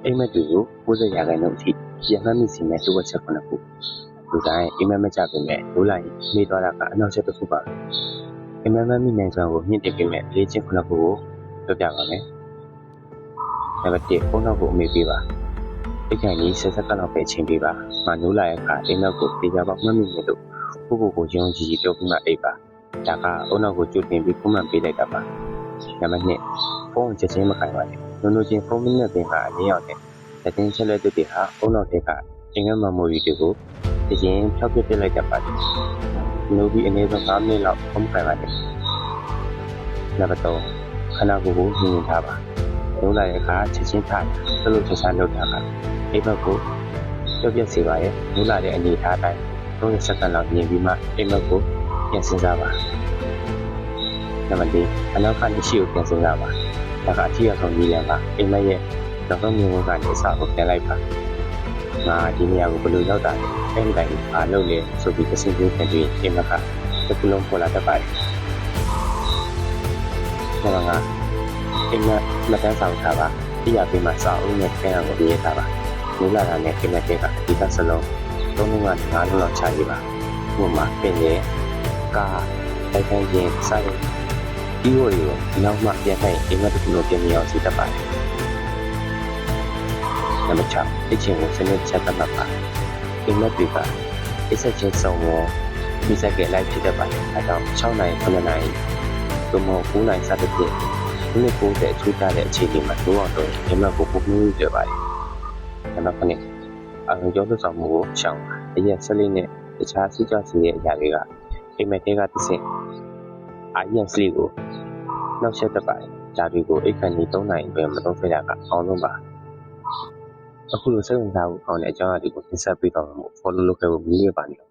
အိမ်မက်တွေကို90ရာခိုင်နှုန်းအထိပြန်မှတ်မိစေမယ့်လိုအပ်ချက်9ခုလူတိုင်းအိမ်မက်မကြပေမဲ့လိုလိုက်မေးသွားတာကအနောက်ချက်တစ်ခုပါပဲအိမ်မက်မမိနိုင်စွမ်းကိုမြင့်တင်ပေးမဲ့လေ့ကျင့်9ခုကိုပြောပြပါမယ်နံပါတ်1ဖုန်းနောက်ကိုအမေးပေးပါအိတ်ခိုင်ကြီးဆက်ဆက်ကလောက်ပဲချိန်ပေးပါမနိုးလာတဲ့အခါအိမ်မက်ကိုတေချာပေါက်မှတ်မိနေလို့ကိုယုံကြည်ကြည်ပြောပြီးမှအိပ်ပါဒါကအုံနောက်ကိုကြိုတင်ပြီးခုမှန်ပေးလိုက်တာပါနံပါတ်2ဖုန်းချက်ချင်းမခိုင်ပါနဲ့လုံးချင်းဖုန်းမင်းနဲ့ပင်ကအရင်ရောက်တဲ့လက်တင်ချက်လက်တွေဟာအုံနောက်တဲ့ကအင်္ဂမမိုရီတွေကိုတရင်ဖြောက်ပြစ်လိုက်တတ်ပါတယ်နိုးပြီးအနည်းဆုံး5မိနစ်လောက်ဖုန်းခိုင်ပါတယ်နံပါတ်3ခဏကိုမြင်ထားပါလုံးလိုက်တဲ့အခါချက်ချင်းထားသလိုချက်ချင်းလုပ်တာကအိပ်ဘက်ကိုပြောပြစေပါရဲ့လုံးလာတဲ့အနေထားတိုင်း30စက္ကန့်လောက်မြင်ပြီးမှအိမ်မက်ကိုပြန်စဉ်းစားပါနံပါတ်4အနောက်ကရှိကိုပြန်စဉ်းစားပါဒါကအထီးအဆုံးကြီးလည်းပါအိမ်မက်ရဲ့နောက်ဆုံးမြင်ဝင်ကနေအစားကိုပြန်လိုက်ပါငါဒီနေရာကိုဘယ်လိုရောက်တာလဲအဲ့ဒီတိုင်းအားလုပ်လေဆိုပြီးအစဉ်ပြေပြန်ပြီးအိမ်မက်ကတစ်ခုလုံးပေါ်လာတတ်ပါတယ်နံပါတ်5အိမ်မက်လက်တန်းဆောင်ထားပါပြရပေးမှစာအုပ်နဲ့ပြန်အောင်ရေးထားပါလိုလာတာနဲ့အိမ်မက်ကဒီကစလုံး3လုံးကနေ5လုံးလောက်ချရေးပါဥပမာပင်ရဲ့ကားတိုက်ခိုက်ရင်စိုက်ဒီလိုတွေနောက်မှပြန်ခိုင်းအိမ်မက်တစ်ခုလုံးပြင်ပြအောင်စီတတ်ပါတယ်နံပါတ်6အချင်းကိုစနစ်ချက်တတ်ပါအိမ်မက်တွေကအစ်ဆက်ချင်းစုံရောဒီဆက်ကလိုက်ဖြစ်တတ်ပါတယ်အဲကြောင့်6နိုင်9နိုင်သို့မဟုတ်9နိုင်စသဖြင့်ဒီနေ့ကိုတဲ့အထူးကြတဲ့အခြေအနေမှာလိုအောင်တော့အိမ်မက်ကိုပုံမျိုးပြပါတယ်နံပါတ်9အငုံကျော်လွတ်ဆောင်မှုကိုရှောင်အရက်ဆက်လေးနဲ့တခြားစီးကြစီရဲ့အရာတွေကအိမ်မက်တွေကတစ်ဆင့်အာရက်စလေးကိုနောက်ဆက်တတ်ပါတယ်ဒါတွေကိုအိတ်ခန့်ကြီး3နိုင်အတွင်းမသုံးခဲ့ရကအောင်ဆုံးပါအခုလိုစိတ်ဝင်စားဖို့ကောင်းတဲ့အကြောင်းအရာတွေကိုသင်ဆက်ပေးတော့မှာမို့ follow လုပ်ခဲ့ဖို့မလွယ်ပါနဲ့